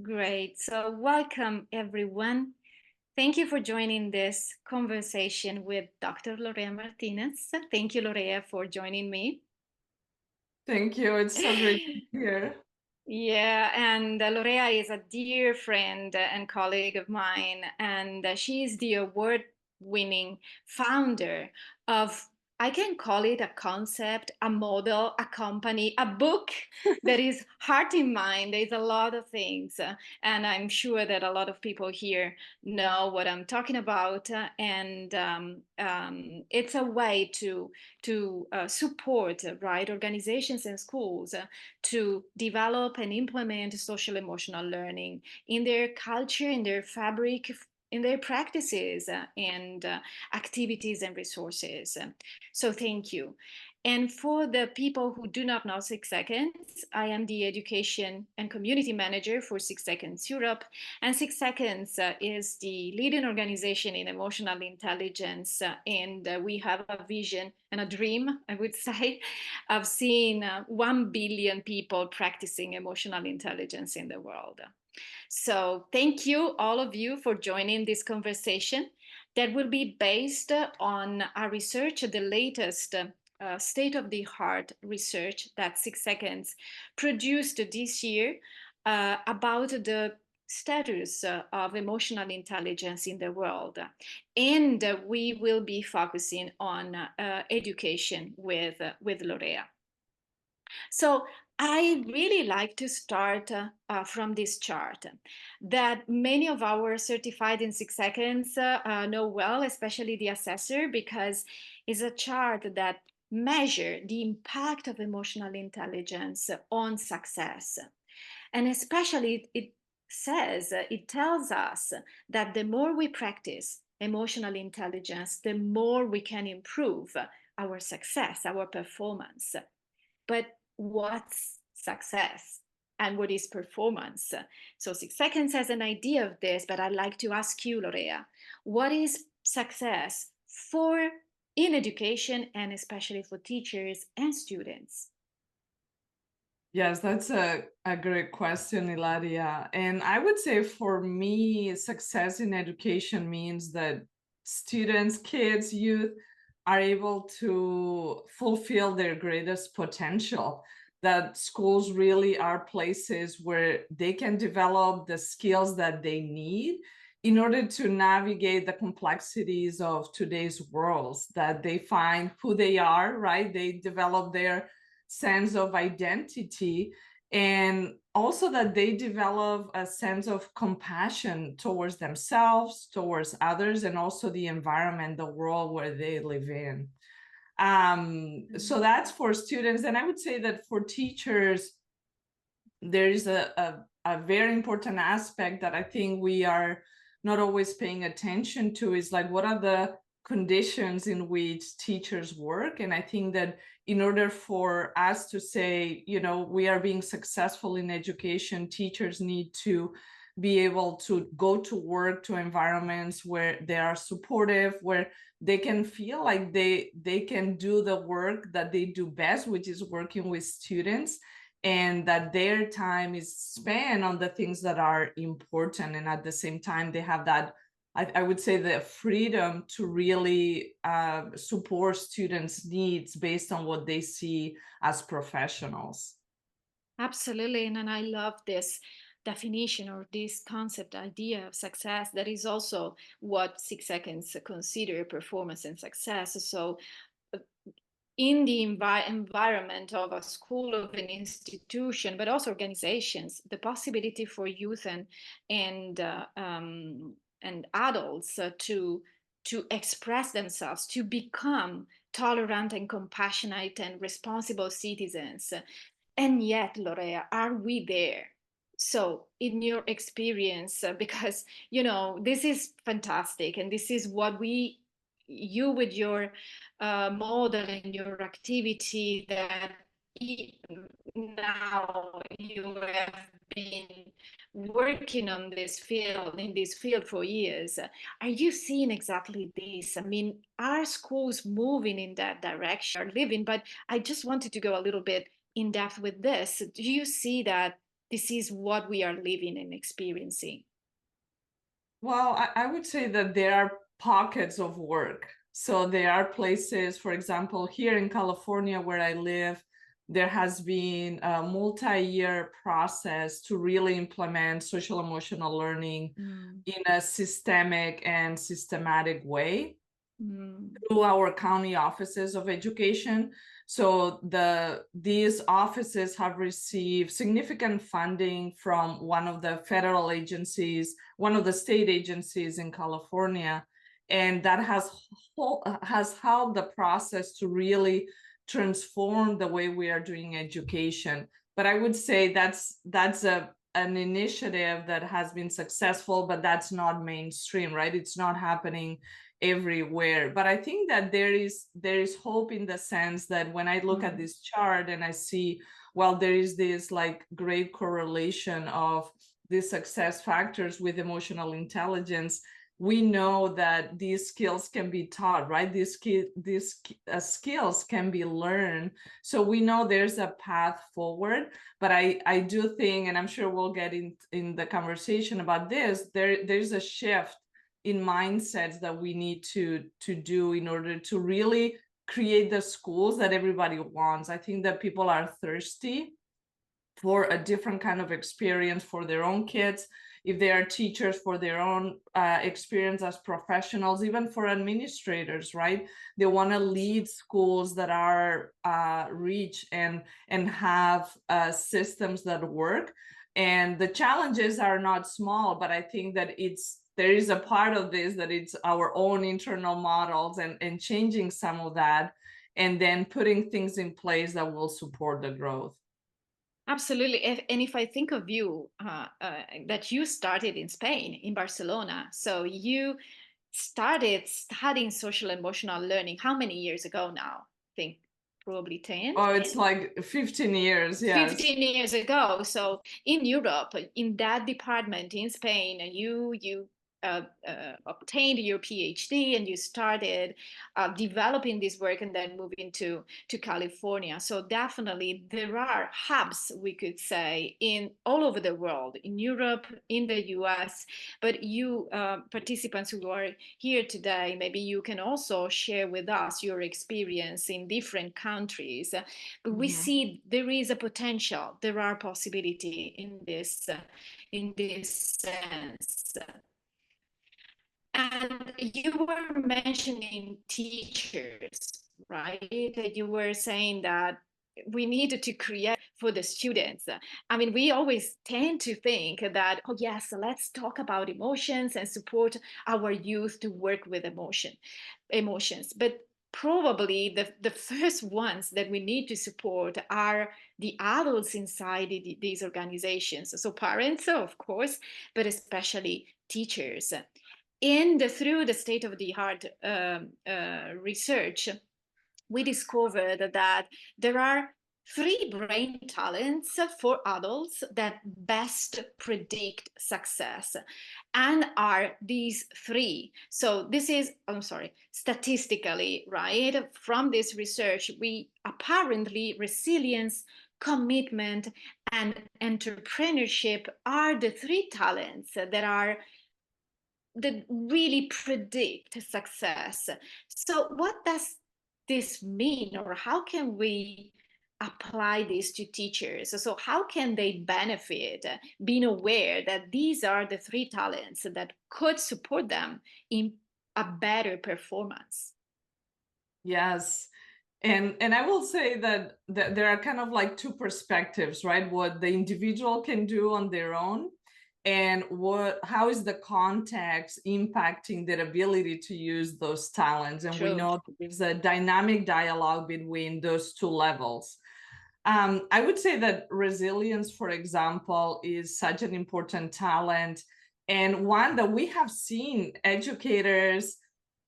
Great. So, welcome everyone. Thank you for joining this conversation with Dr. Lorea Martinez. Thank you, Lorea, for joining me. Thank you. It's so great to be here. Yeah, and Lorea is a dear friend and colleague of mine, and she is the award-winning founder of, I can call it a concept, a model, a company, a book that is heart in mind. There's a lot of things, and I'm sure that a lot of people here know what I'm talking about, and it's a way to support right organizations and schools to develop and implement social emotional learning in their culture, in their fabric, in their practices and activities and resources. So thank you. And for the people who do not know 6 Seconds, I am the education and community manager for 6 Seconds Europe. And 6 Seconds is the leading organization in emotional intelligence. And we have a vision and a dream, I would say, of seeing 1 billion people practicing emotional intelligence in the world. So, thank you, all of you, for joining this conversation that will be based on our research, the latest state of the art research that 6 Seconds produced this year about the status of emotional intelligence in the world. And we will be focusing on education with Lorea. So I really like to start from this chart that many of our certified in 6 Seconds know well, especially the assessor, because it's a chart that measure the impact of emotional intelligence on success. And especially it says, it tells us that the more we practice emotional intelligence, the more we can improve our success, our performance. But what's success and what is performance? So 6 Seconds has an idea of this, but I'd like to ask you, Lorea, what is success for in education and especially for teachers and students? Yes, that's a great question, Ilaria. And I would say for me, success in education means that students, kids, youth are able to fulfill their greatest potential. That schools really are places where they can develop the skills that they need in order to navigate the complexities of today's worlds, that they find who they are, right? They develop their sense of identity, and also that they develop a sense of compassion towards themselves, towards others, and also the environment, the world where they live in. So that's for students. And I would say that for teachers, there is a very important aspect that I think we are not always paying attention to, is like, what are the conditions in which teachers work? And I think that in order for us to say, we are being successful in education, teachers need to be able to go to work to environments where they are supportive, where they can feel like they can do the work that they do best, which is working with students, and that their time is spent on the things that are important. And at the same time, they have that, I would say, the freedom to really support students' needs based on what they see as professionals. Absolutely. And I love this definition or this concept idea of success. That is also what 6 Seconds consider performance and success. So uh, in the environment of a school, of an institution, but also organizations, the possibility for youth and adults to express themselves, to become tolerant and compassionate and responsible citizens. And yet, Lorea, are we there? So, in your experience, because this is fantastic, and this is what you with your model and your activity that now you have been working on this field in this field for years. Are you seeing exactly this? I mean, are schools moving in that direction? Are living, but I just wanted to go a little bit in depth with this. Do you see that this is what we are living and experiencing? Well, I would say that there are pockets of work. So there are places, for example, here in California where I live, there has been a multi-year process to really implement social emotional learning Mm, in a systemic and systematic way mm, through our county offices of education. So these offices have received significant funding from one of the federal agencies, one of the state agencies in California, and that has helped the process to really transform the way we are doing education. But I would say that's an initiative that has been successful, but that's not mainstream, right? It's not happening everywhere. But I think that there is hope in the sense that when I look at mm. this chart and I see, well, there is this like great correlation of these success factors with emotional intelligence. We know that these skills can be taught, right? These skills can be learned. So we know there's a path forward. But I do think, and I'm sure we'll get in the conversation about this, there's a shift in mindsets that we need to do in order to really create the schools that everybody wants. I think that people are thirsty for a different kind of experience for their own kids, if they are teachers, for their own experience as professionals, even for administrators, right? They want to lead schools that are rich and have systems that work. And the challenges are not small, but I think that there is a part of this that it's our own internal models and changing some of that, and then putting things in place that will support the growth. Absolutely. And if I think of you, that you started in Spain, in Barcelona, so you started studying social emotional learning how many years ago now? I think probably 10. Oh, it's like 15 years, yes. 15 years ago. So in Europe, in that department in Spain, you obtained your PhD and you started developing this work and then moving to California. So definitely there are hubs, we could say, in all over the world, in Europe, in the US. But you participants who are here today, maybe you can also share with us your experience in different countries. But we Mhm. see there is a potential, there are possibility in this sense. And you were mentioning teachers, right? You were saying that we needed to create for the students. I mean, we always tend to think that, oh, yes, let's talk about emotions and support our youth to work with emotions. But probably the first ones that we need to support are the adults inside these organizations. So parents, of course, but especially teachers. Through the state of the art research, we discovered that there are three brain talents for adults that best predict success, and are these three. So this is, I'm sorry, statistically, right? From this research, we apparently resilience, commitment, and entrepreneurship are the three talents that really predict success. So, what does this mean, or how can we apply this to teachers? So, how can they benefit being aware that these are the three talents that could support them in a better performance? Yes. And I will say that there are kind of like two perspectives, right? What the individual can do on their own, and how is the context impacting their ability to use those talents. And we True. know there's a dynamic dialogue between those two levels. I would say that resilience, for example, is such an important talent, and one that we have seen educators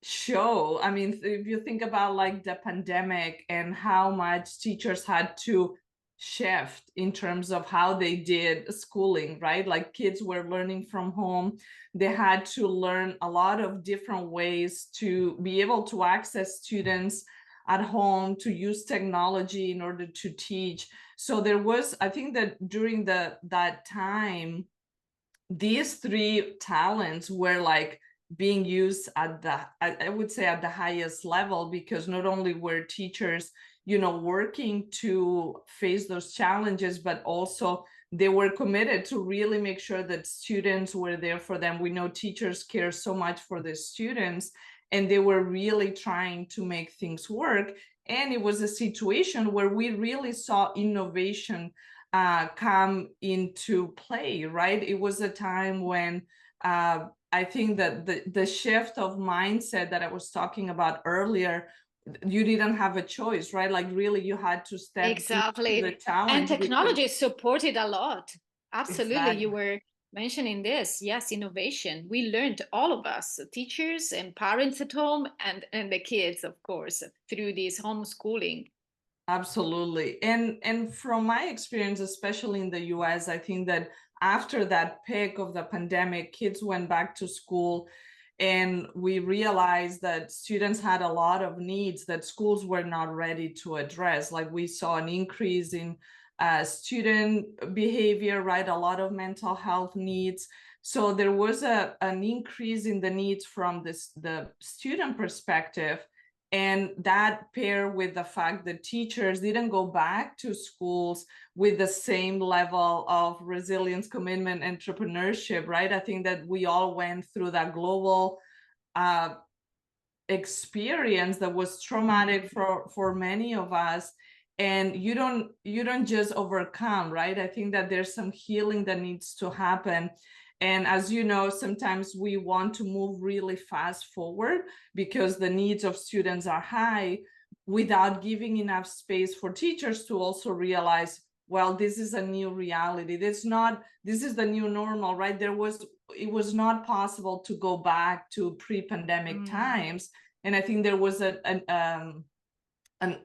show. I mean, if you think about like the pandemic and how much teachers had to shift in terms of how they did schooling, right? Like kids were learning from home. They had to learn a lot of different ways to be able to access students at home, to use technology in order to teach. So there was, I think that during that time, these three talents were like being used at the, I would say, at the highest level, because not only were teachers, working to face those challenges, but also they were committed to really make sure that students were there for them. We know teachers care so much for the students, and they were really trying to make things work. And it was a situation where we really saw innovation come into play, right? It was a time when I think that the shift of mindset that I was talking about earlier, you didn't have a choice, right? Like really, you had to step into the Exactly. And challenge because technology supported a lot. Absolutely. You exactly. were mentioning this. Yes, innovation. We learned, all of us, teachers and parents at home, and the kids, of course, through this homeschooling. Absolutely. And from my experience, especially in the US, I think that after that peak of the pandemic, kids went back to school, and we realized that students had a lot of needs that schools were not ready to address. Like we saw an increase in student behavior, right? A lot of mental health needs. So there was an increase in the needs from the student perspective, and that paired with the fact that teachers didn't go back to schools with the same level of resilience, commitment, entrepreneurship, right? I think that we all went through that global uh, experience that was traumatic Mhm. for many of us. And you don't just overcome, right? I think that there's some healing that needs to happen. And as you know, sometimes we want to move really fast forward because the needs of students are high, without giving enough space for teachers to also realize, well, this is a new reality. This is the new normal, right? It was not possible to go back to pre-pandemic Mm. times. And I think there was an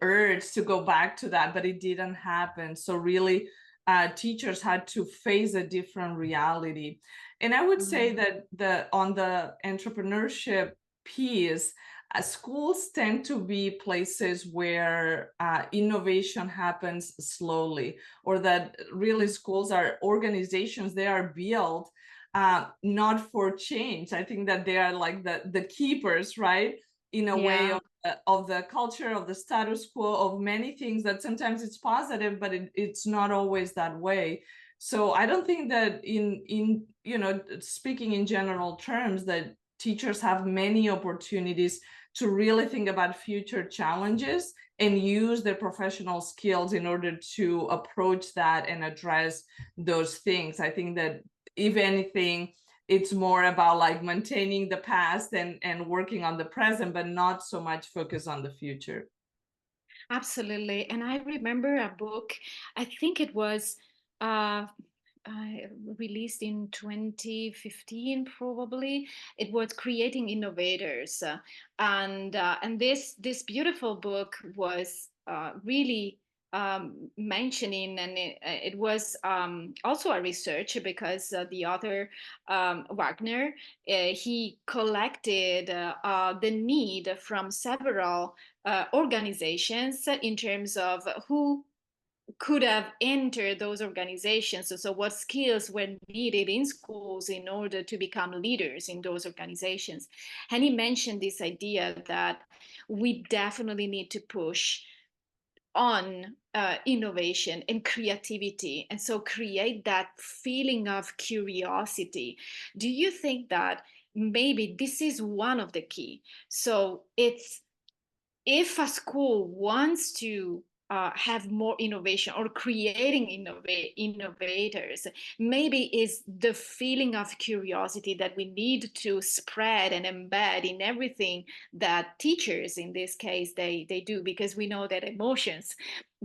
urge to go back to that, but it didn't happen. So really, teachers had to face a different reality. And I would say Mm. that on the entrepreneurship piece, schools tend to be places where innovation happens slowly, or that really schools are organizations, they are built not for change. I think that they are like the keepers, right? In a way Yeah. of the culture, of the status quo, of many things that sometimes it's positive, but it's not always that way. So I don't think that in speaking in general terms, that teachers have many opportunities to really think about future challenges and use their professional skills in order to approach that and address those things. I think that if anything, it's more about like maintaining the past and working on the present, but not so much focus on the future. Absolutely. And I remember a book, I think it was uh, released in 2015, probably. It was Creating Innovators. And this beautiful book was really mentioning, and it was also a research, because the author, Wagner, he collected the need from several organizations in terms of who could have entered those organizations. So what skills were needed in schools in order to become leaders in those organizations. And he mentioned this idea that we definitely need to push on innovation and creativity, and so create that feeling of curiosity. Do you think that maybe this is one of the key? So it's, if a school wants to have more innovation or creating innovators, maybe is the feeling of curiosity that we need to spread and embed in everything that teachers, in this case, they do, because we know that emotions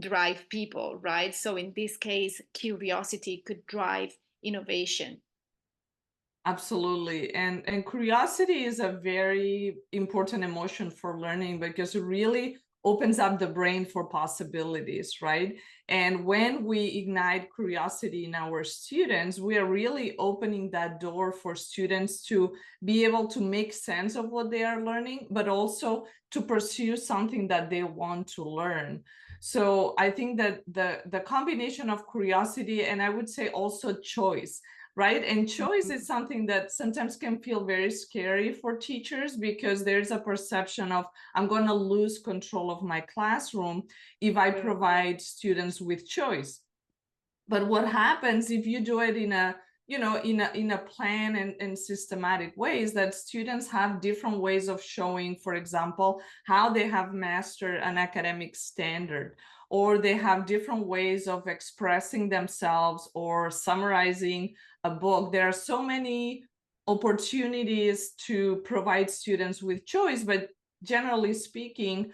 drive people, right? So in this case, curiosity could drive innovation. Absolutely. And curiosity is a very important emotion for learning, because it really opens up the brain for possibilities, right? And when we ignite curiosity in our students, we are really opening that door for students to be able to make sense of what they are learning, but also to pursue something that they want to learn. So I think that the combination of curiosity, and I would say also choice, right? And choice is something that sometimes can feel very scary for teachers, because there's a perception of, I'm going to lose control of my classroom if I True. provide students with choice. But what happens if you do it in a, in a plan and systematic ways, that students have different ways of showing, for example, how they have mastered an academic standard, or they have different ways of expressing themselves or summarizing a book. There are so many opportunities to provide students with choice, but generally speaking,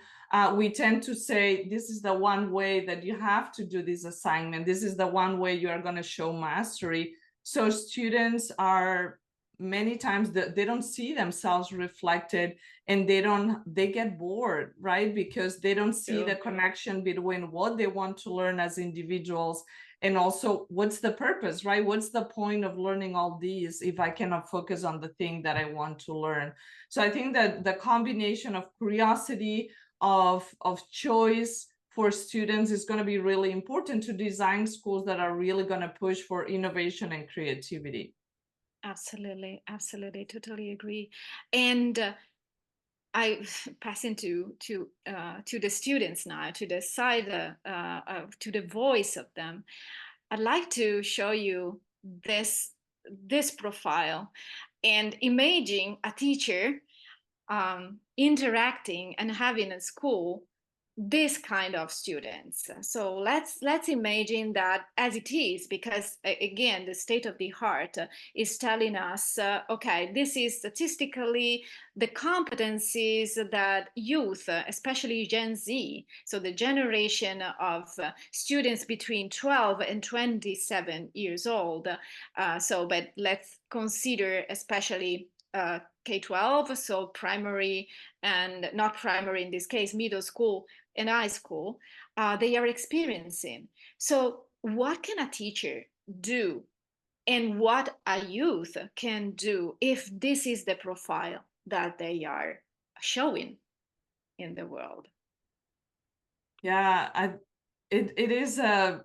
we tend to say, this is the one way that you have to do this assignment. This is the one way you are going to show mastery. So students are many times they don't see themselves reflected, and they get bored, right? Because they don't see the True. connection between what they want to learn as individuals, and also what's the purpose, right? What's the point of learning all these if I cannot focus on the thing that I want to learn? So I think that the combination of curiosity, of choice for students is going to be really important to design schools that are really going to push for innovation and creativity. Absolutely, absolutely, totally agree. And I pass into to the students now, to the side, to the voice of them. I'd like to show you this profile, and imagine a teacher interacting and having a school this kind of students. So let's imagine that as it is, because again, the state of the art is telling us, okay, this is statistically the competencies that youth, especially Gen Z, so the generation of students between 12 and 27 years old. But let's consider especially K-12, so primary and not primary in this case, middle school and high school, they are experiencing. So, what can a teacher do, and what a youth can do if this is the profile that they are showing in the world? Yeah, it is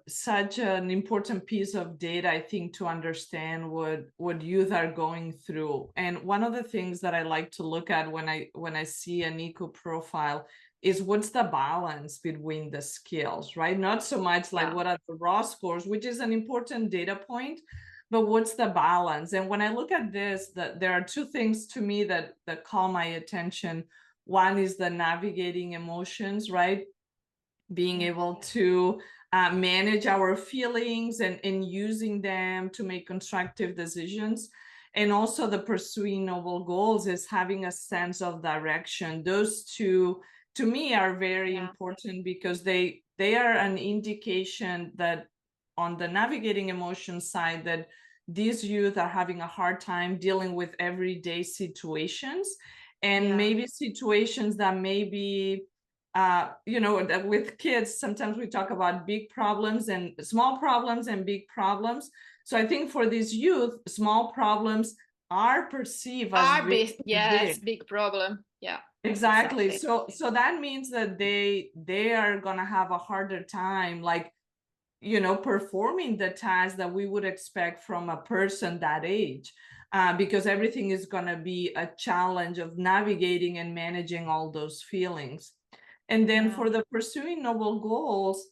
such an important piece of data, I think, to understand what youth are going through. And one of the things that I like to look at when I see an eco profile is, what's the balance between the skills, right? Not so much like Yeah, what are the raw scores, which is an important data point, but what's the balance? And when I look at this, that there are two things to me that call my attention. One is the navigating emotions, right? Being yeah, able to manage our feelings and using them to make constructive decisions. And also the pursuing noble goals is having a sense of direction. Those two, to me, are very yeah, important, because they are an indication that on the navigating emotion side, that these youth are having a hard time dealing with everyday situations, and yeah. maybe situations that may be with kids, sometimes we talk about big problems and small problems and big problems. So I think for these youth, small problems are perceived as Our very big, yes, big. big problem. Yeah, Exactly. exactly. So that means that they are gonna have a harder time, like, performing the task that we would expect from a person that age, because everything is going to be a challenge of navigating and managing all those feelings. And then Yeah, for the pursuing noble goals,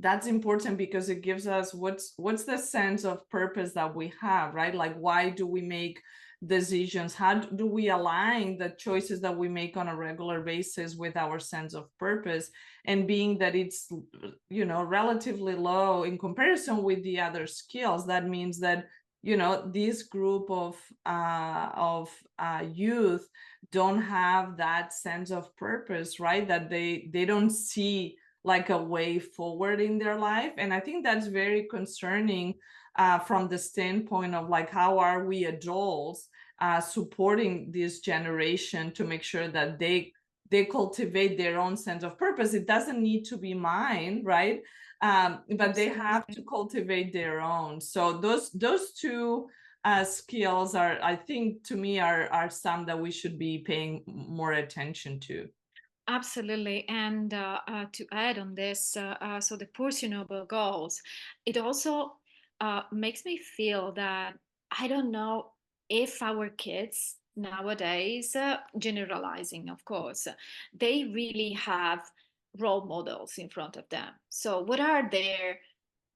that's important because it gives us what's the sense of purpose that we have, right? Like, why do we make decisions? How do we align the choices that we make on a regular basis with our sense of purpose? And being that it's relatively low in comparison with the other skills, that means that this group of youth don't have that sense of purpose, right? That they don't see like a way forward in their life. And I think that's very concerning, from the standpoint of, like, how are we adults supporting this generation to make sure that they they cultivate their own sense of purpose. It doesn't need to be mine, right? But they have to Absolutely. cultivate their own. So those two skills are, I think, to me, are some that we should be paying more attention to. Absolutely. And to add on this, so the Pursue Noble Goals, it also makes me feel that I don't know if our kids nowadays, generalizing, of course, they really have role models in front of them. So, what are their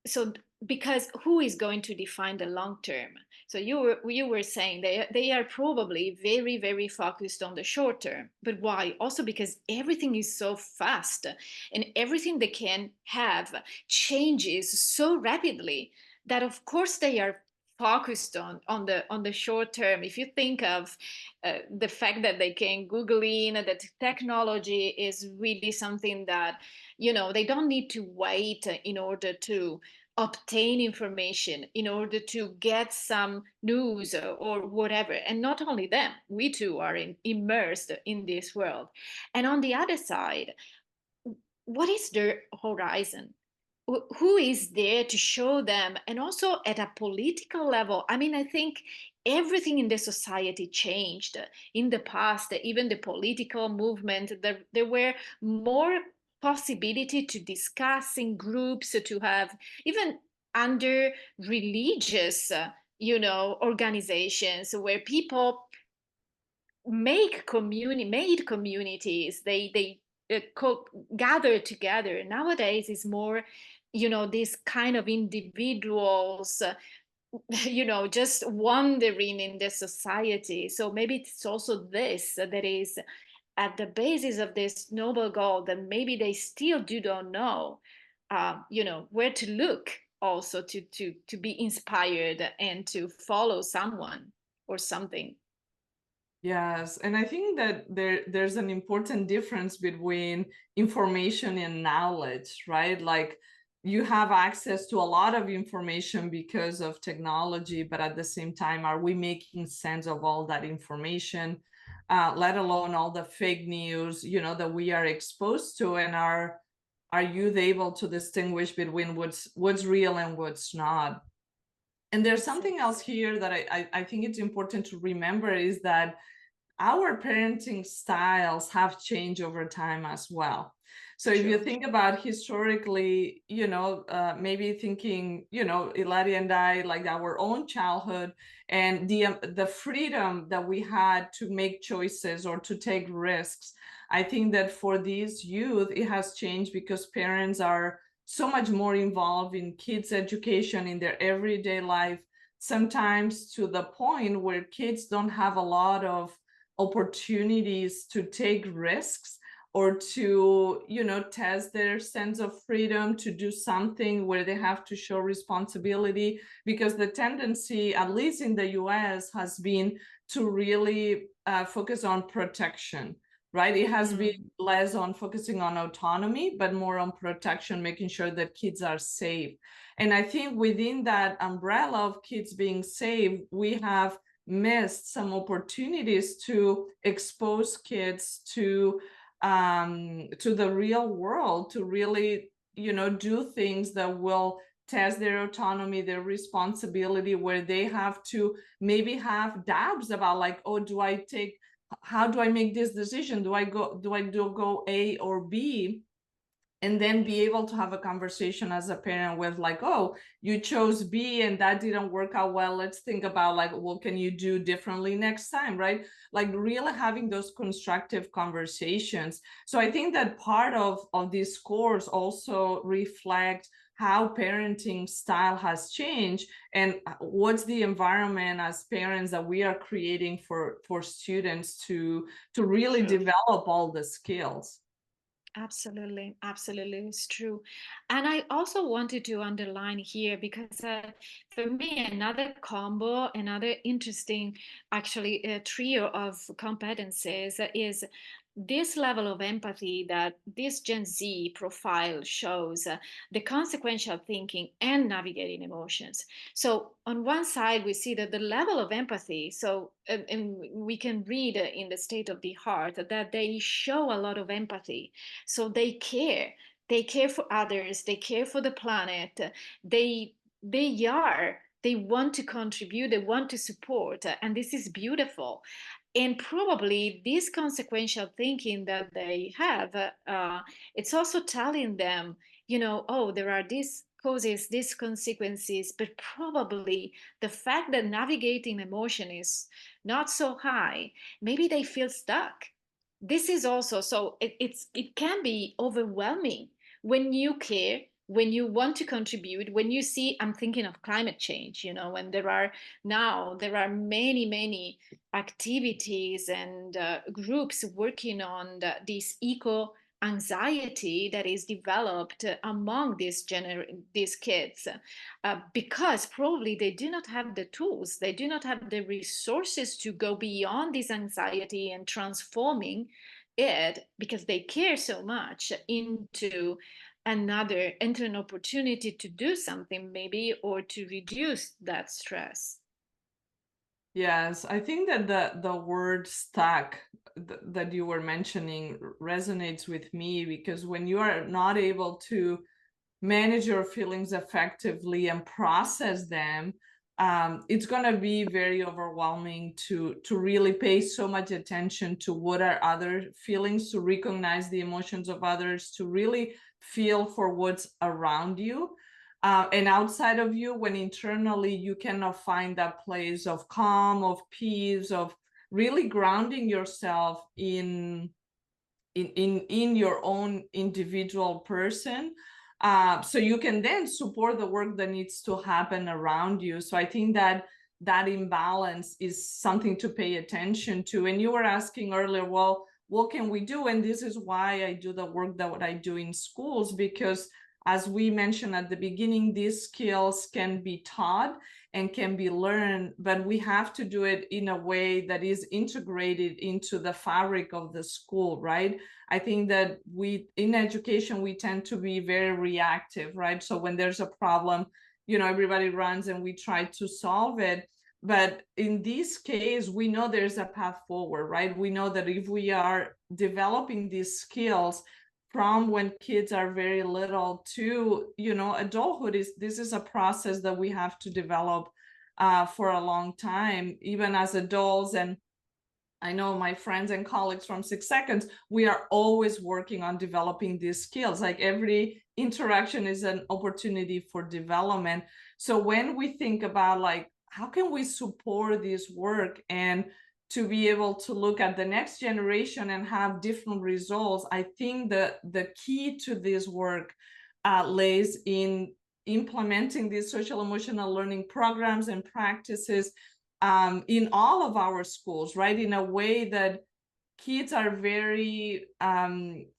so because who is going to define the long term? So you were saying they are probably very focused on the short term, but why? Also because everything is so fast, and everything they can have changes so rapidly that of course they are focused on the short term. If you think of the fact that they can google in, that technology is really something that they don't need to wait in order to obtain information, in order to get some news or whatever. And not only them, we too are immersed in this world. And on the other side, what is their horizon? Who is there to show them? And also at a political level, I mean, I think everything in the society changed in the past. Even the political movement, there were more possibility to discuss in groups, to have even under religious organizations where people made communities. They gather together. Nowadays is more this kind of individuals just wandering in the society. So maybe it's also this that is at the basis of this noble goal, that maybe they still do don't know where to look, also to be inspired and to follow someone or something. Yes, and I think that there's an important difference between information and knowledge, right? Like you have access to a lot of information because of technology, but at the same time, are we making sense of all that information, let alone all the fake news, that we are exposed to, and are you able to distinguish between what's real and what's not? And there's something else here that I think it's important to remember is that our parenting styles have changed over time as well. So if you True. think about historically, maybe thinking, Ilaria and I, like our own childhood and the freedom that we had to make choices or to take risks. I think that for these youth, it has changed because parents are so much more involved in kids' education in their everyday life, sometimes to the point where kids don't have a lot of opportunities to take risks or to test their sense of freedom to do something where they have to show responsibility, because the tendency, at least in the US, has been to really focus on protection, right? It has been Mm, less on focusing on autonomy but more on protection, making sure that kids are safe. And I think within that umbrella of kids being safe, we have missed some opportunities to expose kids to the real world, to really do things that will test their autonomy, their responsibility, where they have to maybe have doubts about, like, oh, how do I make this decision? Do I go A or B? And then be able to have a conversation as a parent with, like, oh, you chose B and that didn't work out well, let's think about, like, what can you do differently next time, right? Like really having those constructive conversations. So I think that part of these scores also reflect how parenting style has changed and what's the environment as parents that we are creating for students to really true. develop all the skills. Absolutely, absolutely, it's true. And I also wanted to underline here because for me, another combo, another interesting, actually, trio of competencies is this level of empathy that this Gen Z profile shows, the consequential thinking and navigating emotions. So, on one side, we see that the level of empathy, so, and we can read in the State of the Heart that they show a lot of empathy. So, they care. They care for others, they care for the planet, they want to contribute, they want to support, and this is beautiful. And probably this consequential thinking that they have, it's also telling them, oh, there are these causes, these consequences, but probably the fact that navigating emotion is not so high, maybe they feel stuck. This is also, so it can be overwhelming when you care, when you want to contribute, when you see, I'm thinking of climate change, when there are many activities and groups working on this eco anxiety that is developed among these kids, because probably they do not have the tools, they do not have the resources to go beyond this anxiety and transforming it, because they care so much, into an opportunity to do something maybe, or to reduce that stress. Yes, I think that the word stuck that you were mentioning resonates with me, because when you are not able to manage your feelings effectively and process them, it's going to be very overwhelming to really pay so much attention to what are other feelings, to recognize the emotions of others, to really feel for what's around you. And outside of you, when internally you cannot find that place of calm, of peace, of really grounding yourself in your own individual person, so you can then support the work that needs to happen around you. So I think that that imbalance is something to pay attention to. And you were asking earlier, well, what can we do? And this is why I do the work that what I do in schools, because as we mentioned at the beginning, these skills can be taught and can be learned, but we have to do it in a way that is integrated into the fabric of the school, right? I think that we, in education, we tend to be very reactive, right? So when there's a problem, everybody runs and we try to solve it. But in this case, we know there's a path forward, right? We know that if we are developing these skills from when kids are very little to, adulthood, this is a process that we have to develop for a long time, even as adults. And I know my friends and colleagues from 6 Seconds, we are always working on developing these skills. Like every interaction is an opportunity for development. So when we think about like, how can we support this work and to be able to look at the next generation and have different results, I think that the key to this work lays in implementing these social emotional learning programs and practices in all of our schools, right? In a way that kids are very,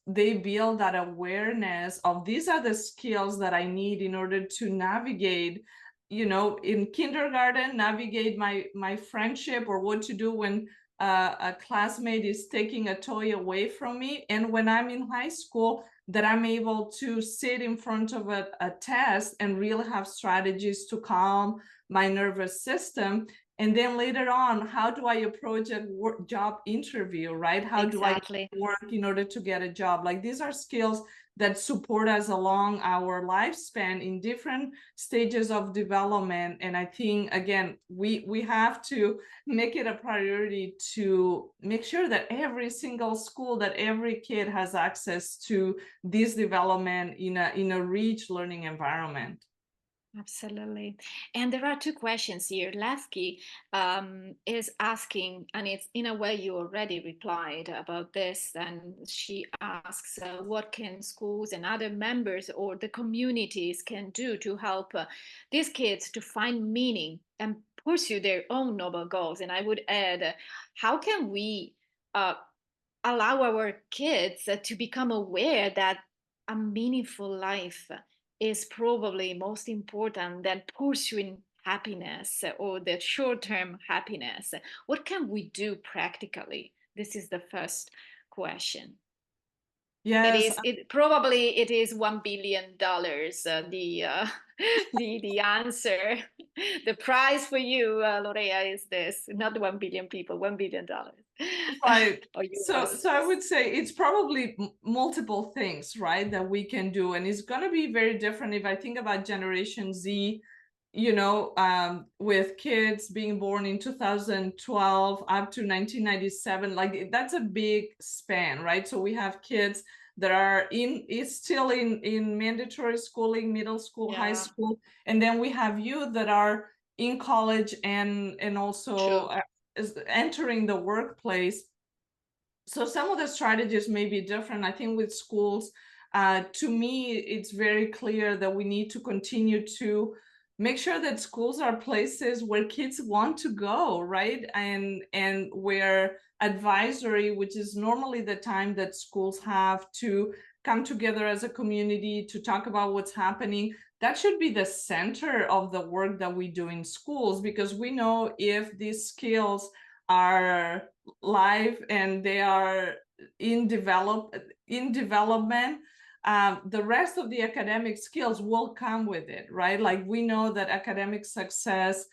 they build that awareness of these are the skills that I need in order to navigate, in kindergarten, navigate my friendship, or what to do when a classmate is taking a toy away from me. And when I'm in high school, that I'm able to sit in front of a test and really have strategies to calm my nervous system. And then later on, how do I approach a job interview, right? How do I Exactly. work in order to get a job? Like these are skills that support us along our lifespan in different stages of development. And I think, again, we have to make it a priority to make sure that every single school, that every kid has access to this development in a rich learning environment. Absolutely. And there are two questions here. Lasky is asking, and it's in a way you already replied about this. And she asks, what can schools and other members or the communities can do to help these kids to find meaning and pursue their own noble goals? And I would add, how can we uh, allow our kids to become aware that a meaningful life is probably most important than pursuing happiness or the short term happiness? What can we do practically? This is the first question. It Yes, is it probably it is $1 billion, the answer. The prize for you, Lorea, is this: not 1 billion people, $1 billion. right. Or So, US. so I would say it's probably multiple things, right, that we can do, and it's going to be very different. If I think about Generation Z, with kids being born in 2012 up to 1997, like that's a big span, right? So we have kids that are is still in mandatory schooling, middle school, high Yeah, school, and then we have youth that are in college and also true. is entering the workplace. So some of the strategies may be different. I think with schools, to me, it's very clear that we need to continue to make sure that schools are places where kids want to go, right? And where advisory, which is normally the time that schools have to come together as a community to talk about what's happening, that should be the center of the work that we do in schools, because we know if these skills are live and they are in development, the rest of the academic skills will come with it, right? Like we know that academic success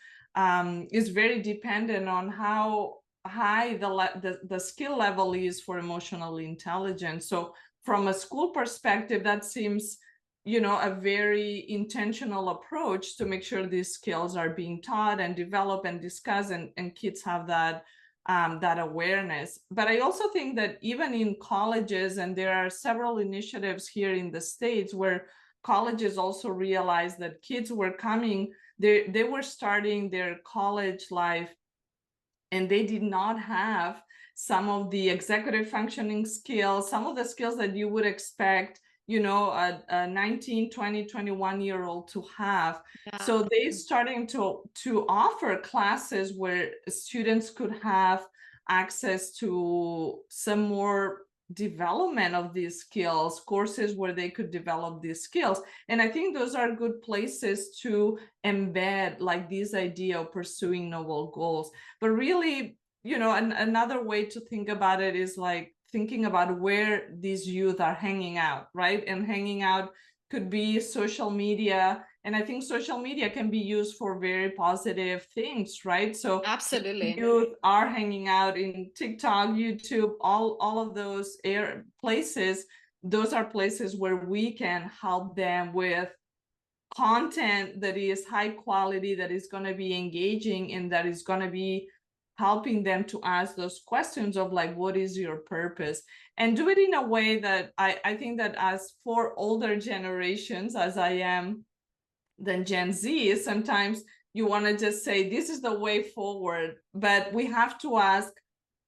is very dependent on how high the skill level is for emotional intelligence. So from a school perspective, that seems a very intentional approach to make sure these skills are being taught and developed and discussed, and kids have that awareness. But I also think that even in colleges, and there are several initiatives here in the States where colleges also realized that kids were coming, they were starting their college life and they did not have some of the executive functioning skills, some of the skills that you would expect a 19, 20, 21 year old to have. Yeah, So they starting to offer classes where students could have access to some more development of these skills, courses where they could develop these skills. And I think those are good places to embed like this idea of pursuing noble goals. But really, another way to think about it is like thinking about where these youth are hanging out, right? And hanging out could be social media. And I think social media can be used for very positive things, right? So absolutely. youth are hanging out in TikTok, YouTube, all of those places. Those are places where we can help them with content that is high quality, that is going to be engaging, and that is going to be helping them to ask those questions of like, what is your purpose? And do it in a way that I think that as for older generations, as I am than Gen Z, sometimes you want to just say, this is the way forward, but we have to ask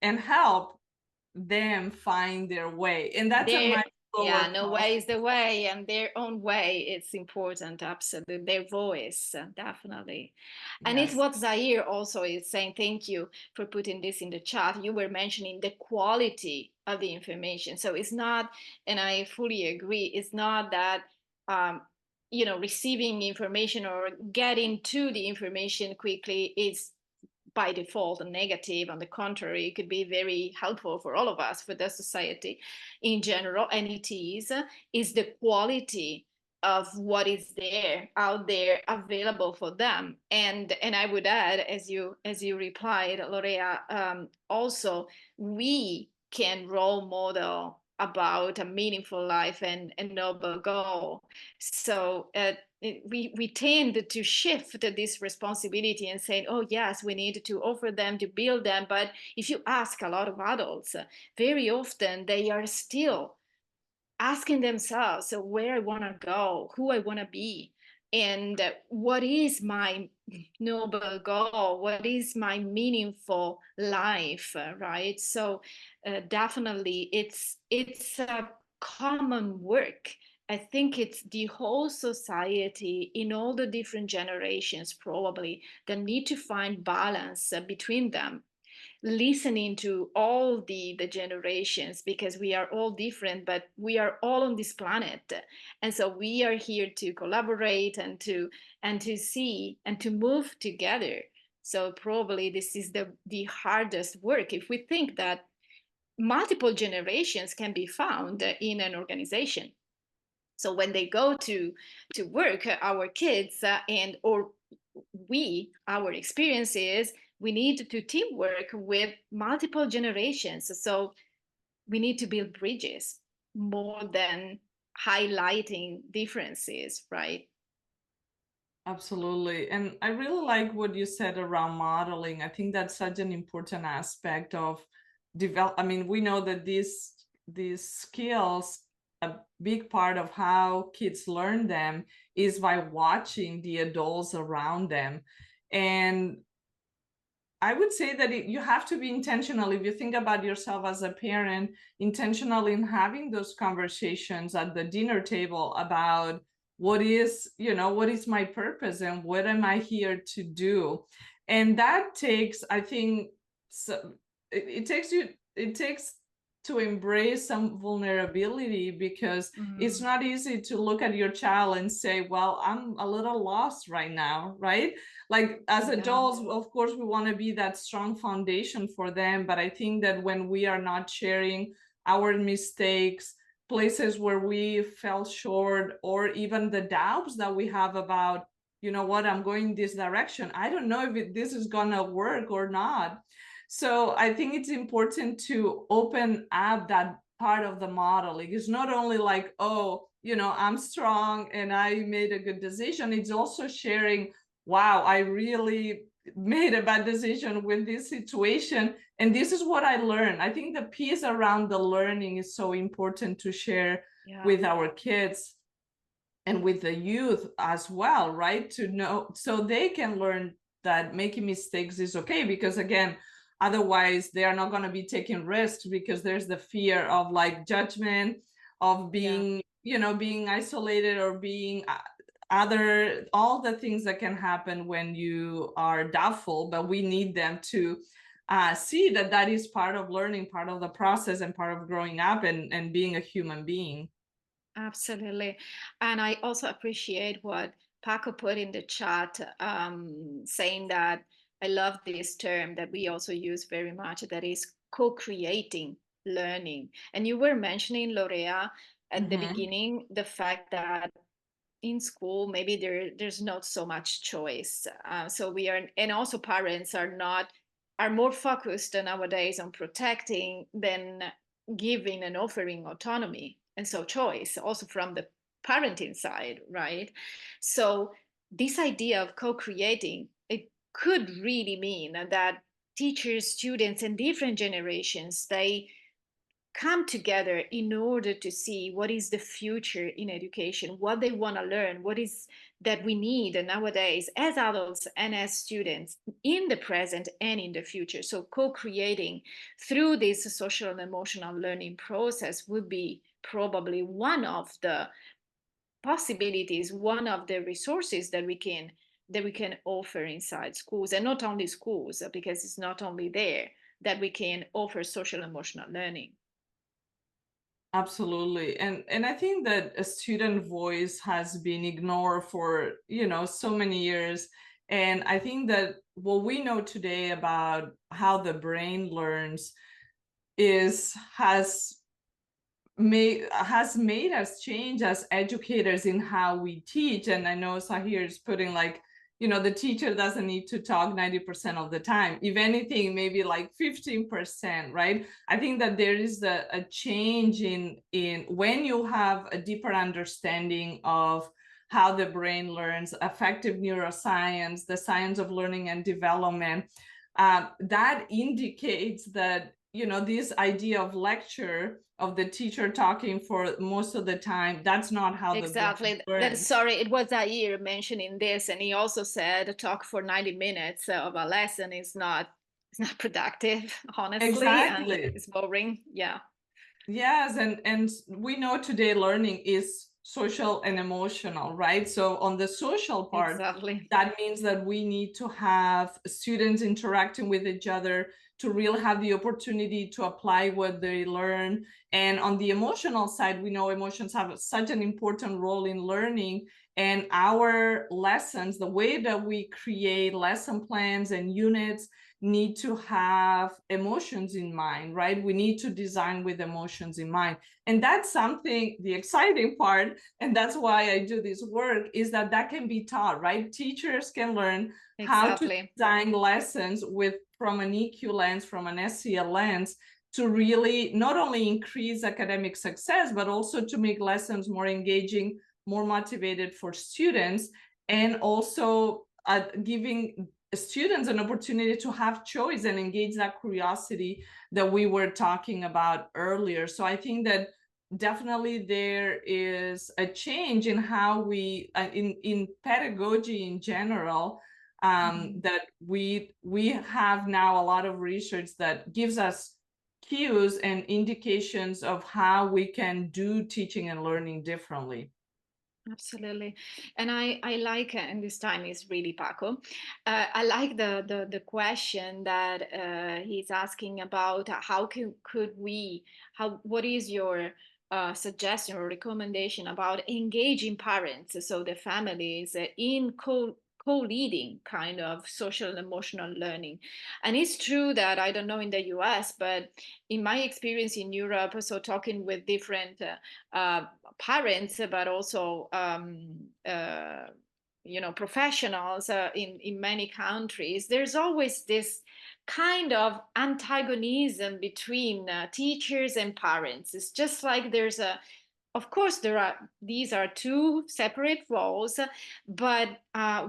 and help them find their way. And that's a Their much lower Yeah, no cost. way is the way, and their own way. It's important, absolutely. Their voice, definitely. And it's Yes. what Zaire also is saying. Thank you for putting this in the chat. You were mentioning the quality of the information. So it's not, and I fully agree, it's not that um, receiving information or getting to the information quickly is by default a negative. On the contrary, it could be very helpful for all of us, for the society in general. And it is the quality of what is there out there available for them. And I would add, as you replied, Lorea, also we can role model about a meaningful life and a noble goal. So we tend to shift this responsibility and saying, oh yes, we need to offer them, to build them. But if you ask a lot of adults, very often they are still asking themselves, so where I want to go, who I want to be, and what is my noble goal, what is my meaningful life, right? So definitely it's a common work. I think it's the whole society in all the different generations probably that need to find balance between them, listening to all the generations, because we are all different, but we are all on this planet. And so we are here to collaborate and to see and to move together. So probably this is the hardest work. If we think that multiple generations can be found in an organization. So when they go to work, our kids and or we, our experiences, we need to teamwork with multiple generations. So we need to build bridges more than highlighting differences, right? Absolutely. And I really like what you said around modeling. I think that's such an important aspect of develop. I mean, we know that these skills, a big part of how kids learn them is by watching the adults around them. And I would say that you have to be intentional. If you think about yourself as a parent, intentional in having those conversations at the dinner table about what is my purpose and what am I here to do? And that takes, I think, so it takes to embrace some vulnerability, because it's Mm, not easy to look at your child and say, well, I'm a little lost right now, right? Like as yeah, adults, of course we want to be that strong foundation for them, but I think that when we are not sharing our mistakes, places where we fell short, or even the doubts that we have about, you know what, I'm going this direction, I don't know if this is gonna work or not. So I think it's important to open up that part of the modeling. It's not only like, oh, I'm strong and I made a good decision. It's also sharing, wow, I really made a bad decision with this situation. And this is what I learned. I think the piece around the learning is so important to share yeah, with our kids and with the youth as well, right? To know so they can learn that making mistakes is okay, because again, otherwise they are not going to be taking risks, because there's the fear of like judgment, of yeah. being, being isolated, or being other, all the things that can happen when you are doubtful. But we need them to see that that is part of learning, part of the process, and part of growing up and being a human being. Absolutely. And I also appreciate what Paco put in the chat, saying that I love this term that we also use very much, that is co creating learning. And you were mentioning, Lorea, at the Mm-hmm. beginning, the fact that in school maybe there's not so much choice, so we are, and also parents are more focused nowadays on protecting than giving and offering autonomy, and so choice also from the parenting side, right? So this idea of co-creating, it could really mean that teachers, students, and different generations, they come together in order to see what is the future in education, what they want to learn, what is that we need nowadays as adults and as students in the present and in the future. So co-creating through this social and emotional learning process would be probably one of the possibilities, one of the resources that we can offer inside schools, and not only schools, because it's not only there that we can offer social emotional learning. Absolutely. And I think that a student voice has been ignored for, so many years. And I think that what we know today about how the brain learns is has made us change as educators in how we teach. And I know Sahir is putting like, the teacher doesn't need to talk 90% of the time. If anything, maybe like 15%, right? I think that there is a change in when you have a deeper understanding of how the brain learns, affective neuroscience, the science of learning and development. That indicates that, this idea of lecture, of the teacher talking for most of the time, that's not how the brain Exactly. That learns. sorry, it was Zaire mentioning this, and he also said talk for 90 minutes of a lesson is not, it's not productive, honestly, and Exactly. it's boring. Yeah, Yes, and we know today learning is social and emotional, right? So on the social part, exactly. that means that we need to have students interacting with each other to really have the opportunity to apply what they learn. And on the emotional side, we know emotions have such an important role in learning, and our lessons, the way that we create lesson plans and units, need to have emotions in mind, right? We need to design with emotions in mind. And that's something, the exciting part, and that's why I do this work, is that that can be taught, right? Teachers can learn how to Exactly. design lessons with from an EQ lens, from an SEL lens, to really not only increase academic success, but also to make lessons more engaging, more motivated for students, and also giving students an opportunity to have choice and engage that curiosity that we were talking about earlier. So I think that definitely there is a change in how we in pedagogy in general, Mhm. that we have now a lot of research that gives us cues and indications of how we can do teaching and learning differently. Absolutely. And I like, and this time is really Paco. I like the question that he's asking about could we, what is your suggestion or recommendation about engaging parents, so the families, in co-leading kind of social and emotional learning. And it's true that, I don't know in the US, but in my experience in Europe, so talking with different parents, but also professionals in many countries, there's always this kind of antagonism between teachers and parents. It's just like there's a, of course there are, these are two separate roles, but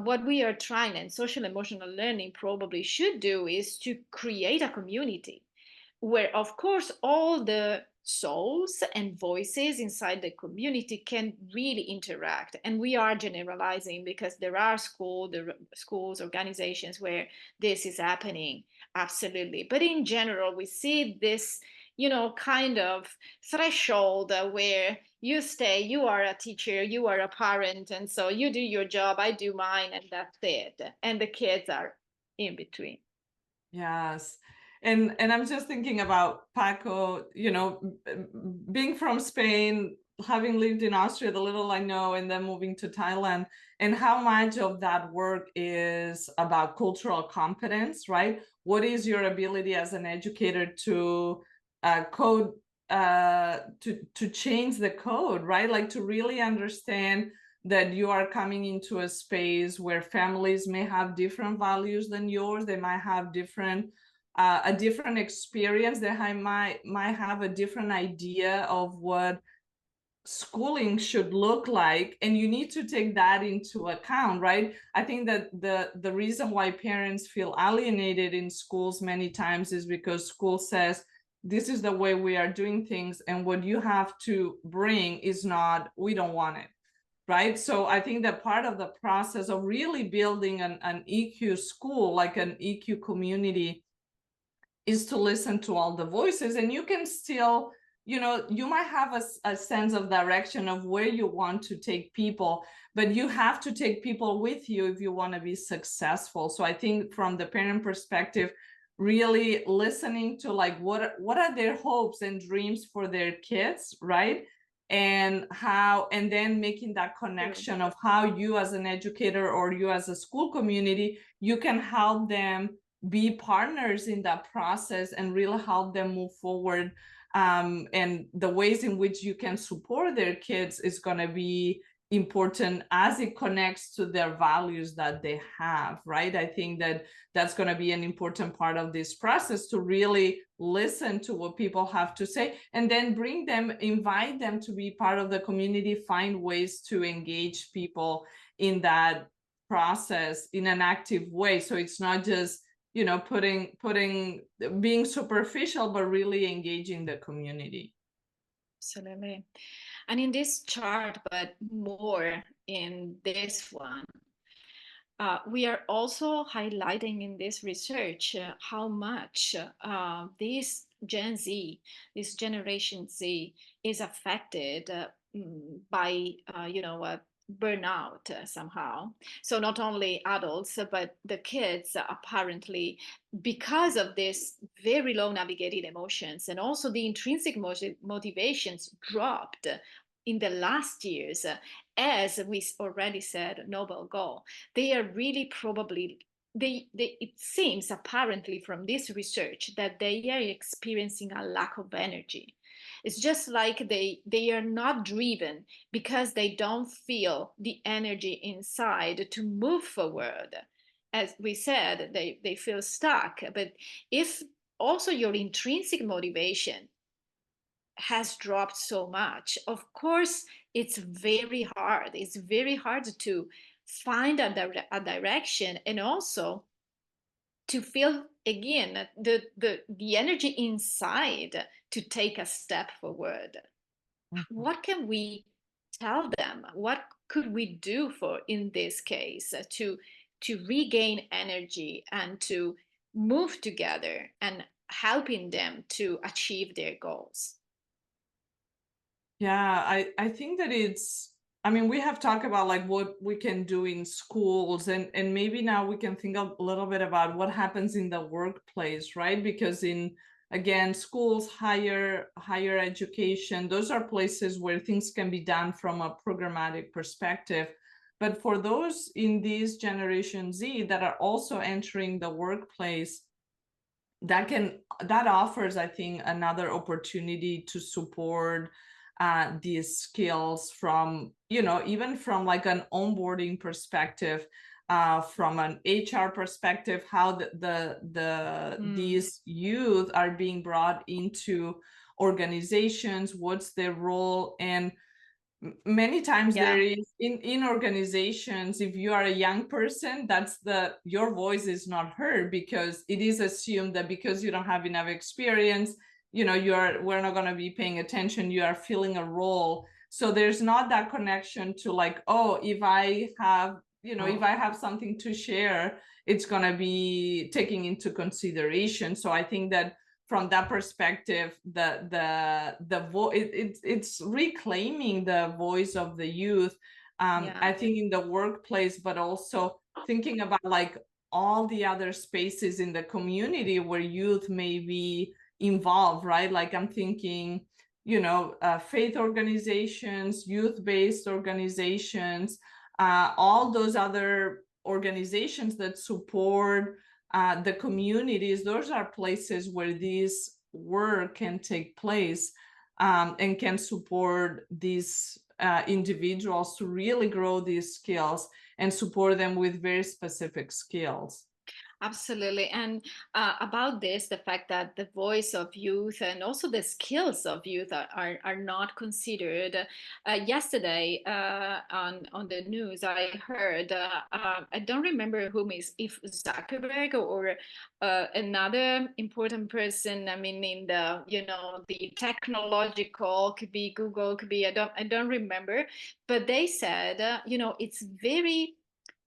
what we are trying, and social emotional learning probably should do, is to create a community where, of course, all the souls and voices inside the community can really interact. And we are generalizing because there are schools, organizations where this is happening, absolutely. But in general, we see this, kind of threshold where you stay, you are a teacher, you are a parent, and so you do your job, I do mine, and that's it. And the kids are in between. Yes. And I'm just thinking about Paco, being from Spain, having lived in Austria, the little I know, and then moving to Thailand, and how much of that work is about cultural competence, right? What is your ability as an educator to code, to change the code, right? Like to really understand that you are coming into a space where families may have different values than yours. They might have a different experience. They might have a different idea of what schooling should look like, and you need to take that into account, right? I think that the reason why parents feel alienated in schools many times is because school says this is the way we are doing things, and what you have to bring is not, we don't want it, right? So I think that part of the process of really building an EQ school, like an EQ community, is to listen to all the voices. And you can still, you might have a sense of direction of where you want to take people, but you have to take people with you if you want to be successful. So I think from the parent perspective, really listening to like what are their hopes and dreams for their kids, right? And then making that True. connection of how you as an educator or you as a school community, you can help them be partners in that process and really help them move forward. And the ways in which you can support their kids is going to be important as it connects to their values that they have, right? I think that that's going to be an important part of this process, to really listen to what people have to say and then bring them, invite them to be part of the community, find ways to engage people in that process in an active way. So it's not just putting being superficial, but really engaging the community. Absolutely. And in this chart, but more in this one, we are also highlighting in this research how much this Gen Z, this Generation Z, is affected by, burnout somehow. So not only adults, but the kids apparently, because of this very low navigated emotions and also the intrinsic motivations dropped in the last years, as we already said, noble goal. They are really probably it seems apparently from this research that they are experiencing a lack of energy. It's just like they are not driven because they don't feel the energy inside to move forward. As we said, they feel stuck. But if also your intrinsic motivation has dropped so much, of course, it's very hard. It's very hard to find a direction, and also to feel again the energy inside to take a step forward. Mhm. What can we tell them? What could we do for in this case to regain energy and to move together and helping them to achieve their goals? Yeah, I think that I mean, we have talked about like what we can do in schools, and maybe now we can think a little bit about what happens in the workplace, right? Because in, again, schools, higher education, those are places where things can be done from a programmatic perspective. But for those in this Generation Z that are also entering the workplace, that offers, I think, another opportunity to support these skills from, even from like an onboarding perspective, from an HR perspective, how Mm, these youth are being brought into organizations, what's their role. And many times there yeah. is in organizations, if you are a young person, that's your voice is not heard, because it is assumed that because you don't have enough experience, we're not going to be paying attention, you are filling a role. So there's not that connection to like, oh, if I have something to share, it's going to be taking into consideration. So I think that from that perspective, it's reclaiming the voice of the youth. Yeah. I think in the workplace, but also thinking about like all the other spaces in the community where youth may be involved, right? Like I'm thinking, faith organizations, youth-based organizations, all those other organizations that support the communities. Those are places where this work can take place, and can support these individuals to really grow these skills and support them with very specific skills. Absolutely. And about this, the fact that the voice of youth and also the skills of youth are not considered. Yesterday on the news, I heard, I don't remember whom is, if Zuckerberg or another important person, I mean, in the, the technological, could be Google, could be, I don't remember, but they said,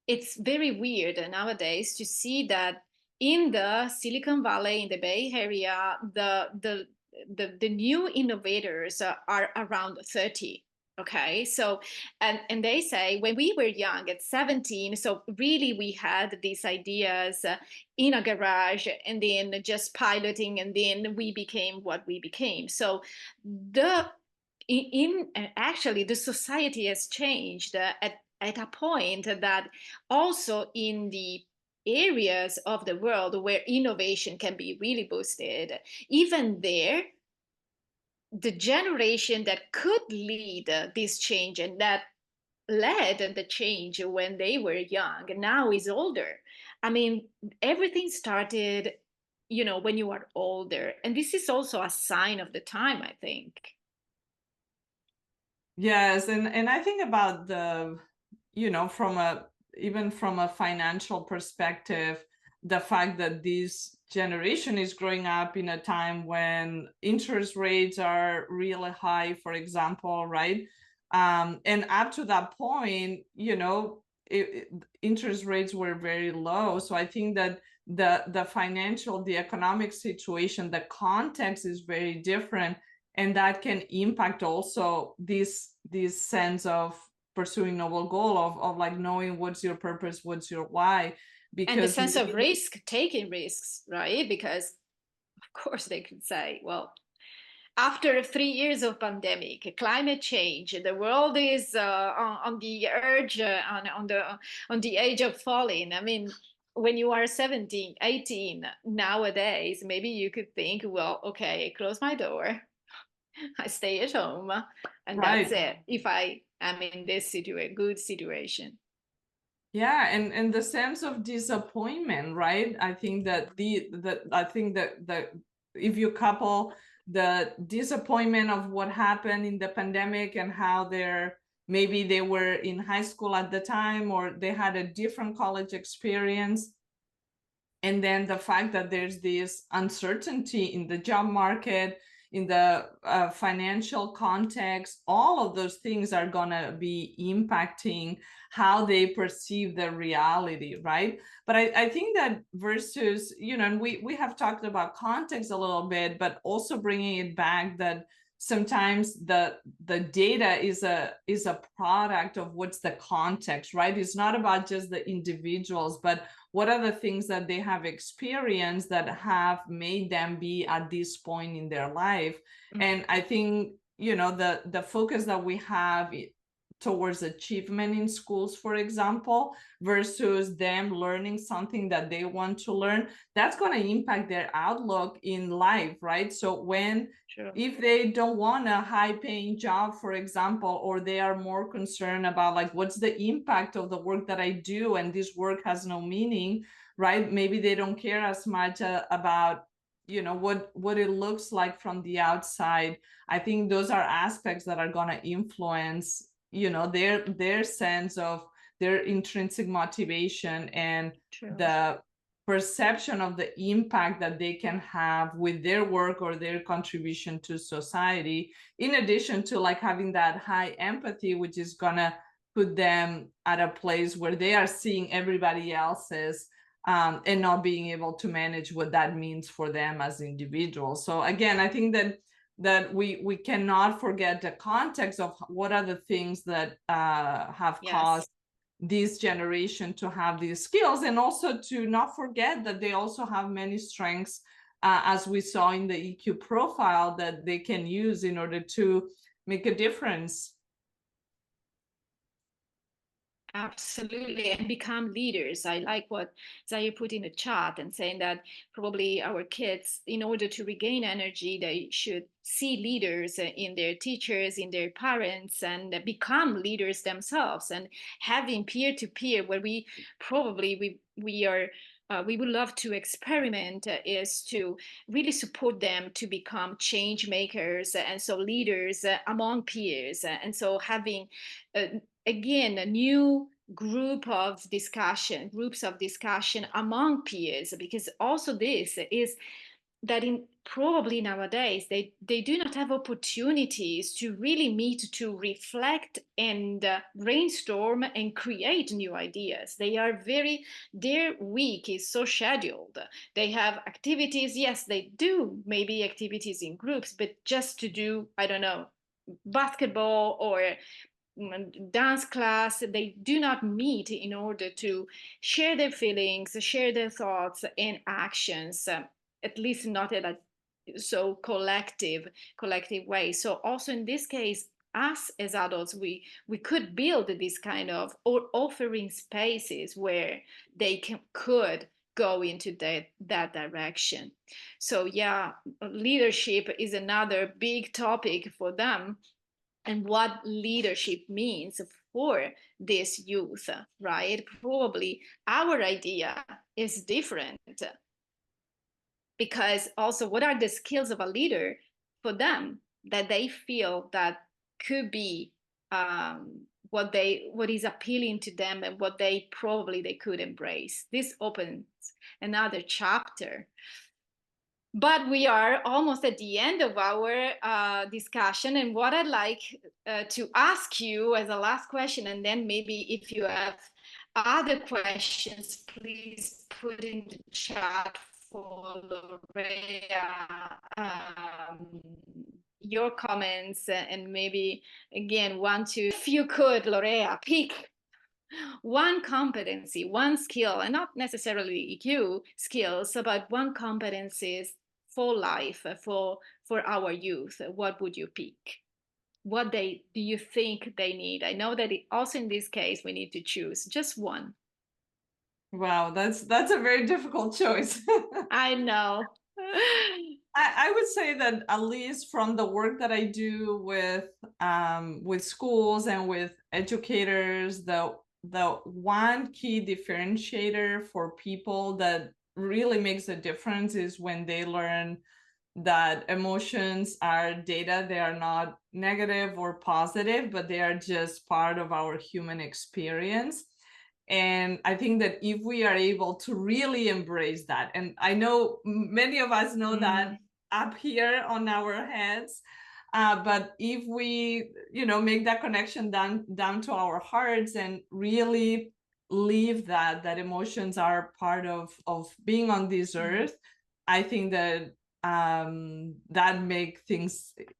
it's very weird nowadays to see that in the Silicon Valley, in the Bay Area, the new innovators are around 30. Okay, so and they say when we were young at 17, so really we had these ideas in a garage and then just piloting, and then we became what we became. So the actually the society has changed at a point that also in the areas of the world where innovation can be really boosted, even there the generation that could lead this change and that led the change when they were young now is older. I mean, everything started, when you are older, and this is also a sign of the time, I think. Yes, and I think about from a even from a financial perspective, the fact that this generation is growing up in a time when interest rates are really high, for example, right? And up to that point, interest rates were very low. So I think that the economic situation, the context is very different, and that can impact also this sense of pursuing noble goal of like knowing what's your purpose, what's your why, And the because sense of maybe risk, taking risks, right? Because of course they could say, well, after 3 years of pandemic, climate change, the world is on the urge, on the edge of falling. I mean, when you are 17, 18 nowadays, maybe you could think, well, okay, I close my door, I stay at home, and that's right. it. If I am in this good situation. Yeah, and the sense of disappointment, right? I think that the if you couple the disappointment of what happened in the pandemic and how they're maybe they were in high school at the time or they had a different college experience, and then the fact that there's this uncertainty in the job market, in the financial context, all of those things are going to be impacting how they perceive the reality, right? But I think that versus, and we have talked about context a little bit, but also bringing it back that sometimes the data is a product of what's the context, right? It's not about just the individuals, but what are the things that they have experienced that have made them be at this point in their life. And I think the focus that we have towards achievement in schools, for example, versus them learning something that they want to learn, that's going to impact their outlook in life, right? So when Sure. if they don't want a high paying job, for example, or they are more concerned about like what's the impact of the work that I do and this work has no meaning, right? Maybe they don't care as much about what it looks like from the outside. I think those are aspects that are going to influence their sense of their intrinsic motivation and True. the perception of the impact that they can have with their work or their contribution to society, in addition to like having that high empathy, which is gonna put them at a place where they are seeing everybody else's and not being able to manage what that means for them as individuals. So again, I think that we cannot forget the context of what are the things that have Yes. caused this generation to have these skills, and also to not forget that they also have many strengths, as we saw in the EQ profile, that they can use in order to make a difference. Absolutely, and become leaders. I like what Zaya put in the chat and saying that probably our kids, in order to regain energy, they should see leaders in their teachers, in their parents, and become leaders themselves. And having peer to peer, where we probably we are. We would love to experiment is to really support them to become change makers and so leaders among peers. And so having uh, again a new groups of discussion among peers, because also this is that in probably nowadays they do not have opportunities to really meet to reflect and brainstorm and create new ideas. Their week is so scheduled. They have activities, yes, they do maybe activities in groups, but just to do, I don't know, basketball or dance class, they do not meet in order to share their feelings, share their thoughts and actions, at least not in a so collective way. So also in this case, us as adults, we could build this kind of or offering spaces where they could go into that direction. So yeah, leadership is another big topic for them, and what leadership means for this youth, right? Probably our idea is different, because also what are the skills of a leader for them that they feel that could be what is appealing to them and what they probably they could embrace. This opens another chapter, but we are almost at the end of our discussion. And what I'd like to ask you as a last question, and then maybe if you have other questions, please put in the chat for Lorea. your comments and maybe again want to, if you could, Lorea, pick one competency, one skill, and not necessarily EQ skills, but one competency for life, for our youth, what would you pick? What they do you think they need? I know that also in this case we need to choose just one. Wow, that's a very difficult choice. I know. I would say that at least from the work that I do with schools and with educators, the one key differentiator for people that really makes a difference is when they learn that emotions are data. They are not negative or positive, but they are just part of our human experience. And I think that if we are able to really embrace that, and I know many of us know that up here on our heads, but if we, make that connection down to our hearts and really leave that emotions are part of being on this earth, I think that that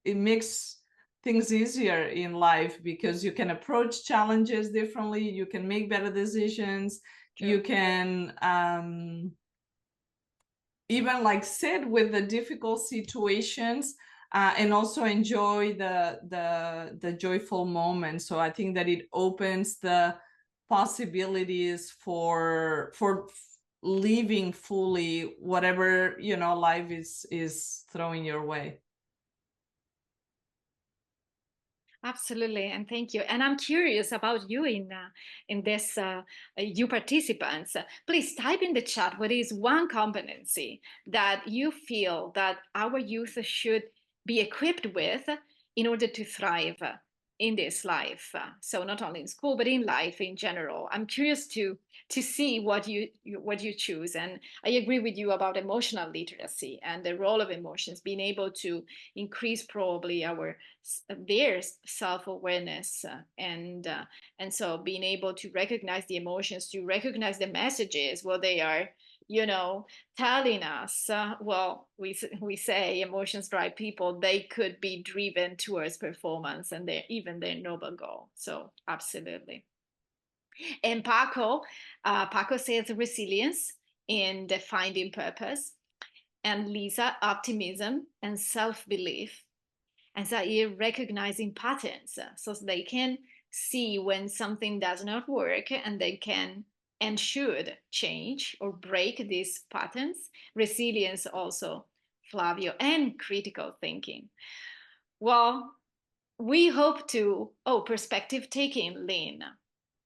it makes things easier in life, because you can approach challenges differently, you can make better decisions. True. You can even like sit with the difficult situations, and also enjoy the joyful moments. So I think that it opens the possibilities for living fully whatever life is throwing your way. Absolutely, and thank you. And I'm curious about you in this, you participants. Please type in the chat what is one competency that you feel that our youth should be equipped with in order to thrive in this life. So not only in school, but in life in general. I'm curious to see what you choose. And I agree with you about emotional literacy and the role of emotions, being able to increase probably their self-awareness, and so being able to recognize the emotions, to recognize the messages, what they are telling us. Well, we say emotions drive people. They could be driven towards performance and even their noble goal. So absolutely. And Paco says resilience in finding purpose, and Lisa, optimism and self-belief, and Zaire, recognizing patterns, so they can see when something does not work, and they can and should change or break these patterns. Resilience also, Flavio, and critical thinking. Well, we hope to, perspective taking, Lynn,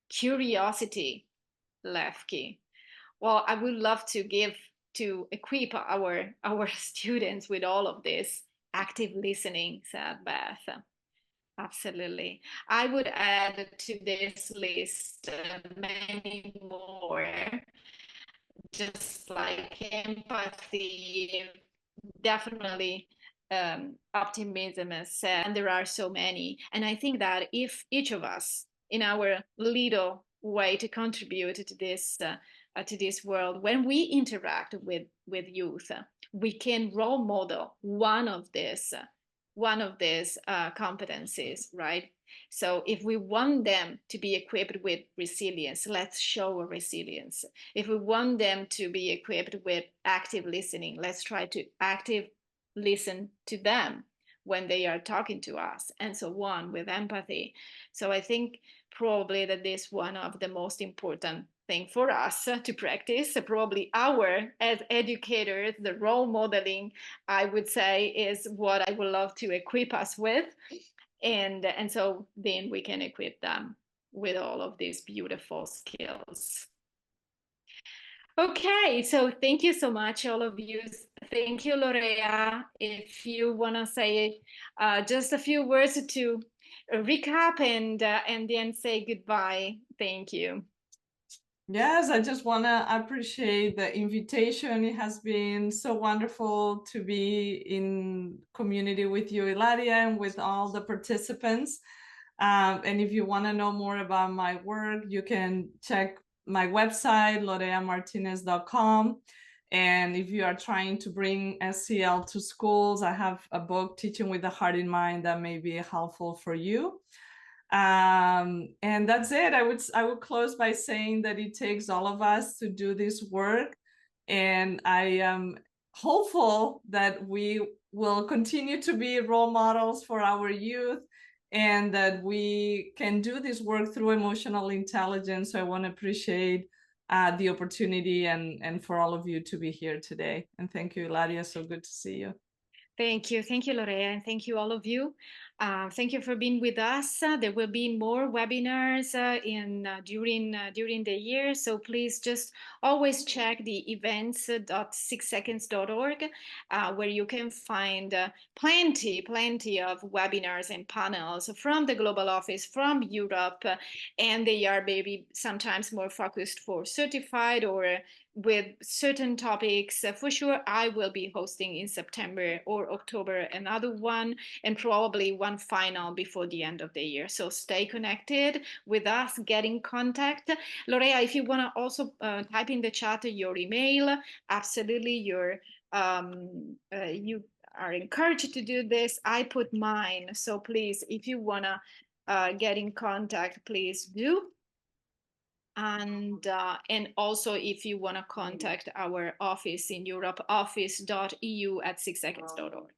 curiosity, Lefke. Well, I would love to equip our students with all of this. Active listening, said Beth. Absolutely. I would add to this list many more, just like empathy, definitely optimism, as said, and there are so many. And I think that if each of us, in our little way to contribute to this world, when we interact with youth, we can role model one of these competencies, right? So if we want them to be equipped with resilience, let's show resilience. If we want them to be equipped with active listening, let's try to active listen to them when they are talking to us, and so on, with empathy. So I think probably that this one of the most important thing for us to practice, probably our as educators, the role modeling, I would say, is what I would love to equip us with. And so then we can equip them with all of these beautiful skills. Okay, so thank you so much, all of you. Thank you, Lorea. If you want to say just a few words to recap and then say goodbye. Thank you. Yes, I just want to appreciate the invitation. It has been so wonderful to be in community with you, Ilaria, and with all the participants. And if you want to know more about my work, you can check my website, loreamartinez.com. And if you are trying to bring SEL to schools, I have a book, Teaching with the Heart in Mind, that may be helpful for you. And that's it. I would close by saying that it takes all of us to do this work, and I am hopeful that we will continue to be role models for our youth, and that we can do this work through emotional intelligence. So I want to appreciate the opportunity, and for all of you to be here today. And thank you, Ilaria. So good to see you. Thank you. Thank you, Lorea, and thank you, all of you. Thank you for being with us. There will be more webinars during the year, so please just always check the events.6seconds.org, where you can find plenty of webinars and panels from the global office, from Europe, and they are maybe sometimes more focused for certified or with certain topics. For sure, I will be hosting in September or October another one, and probably one final before the end of the year. So stay connected with us, get in contact. Lorea, if you want to also type in the chat your email, absolutely, you are encouraged to do this. I put mine. So please, if you want to get in contact, please do. And also, if you want to contact our office in Europe, office.eu@6seconds.org.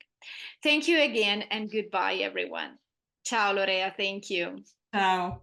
Thank you again, and goodbye, everyone. Ciao, Lorea. Thank you. Ciao.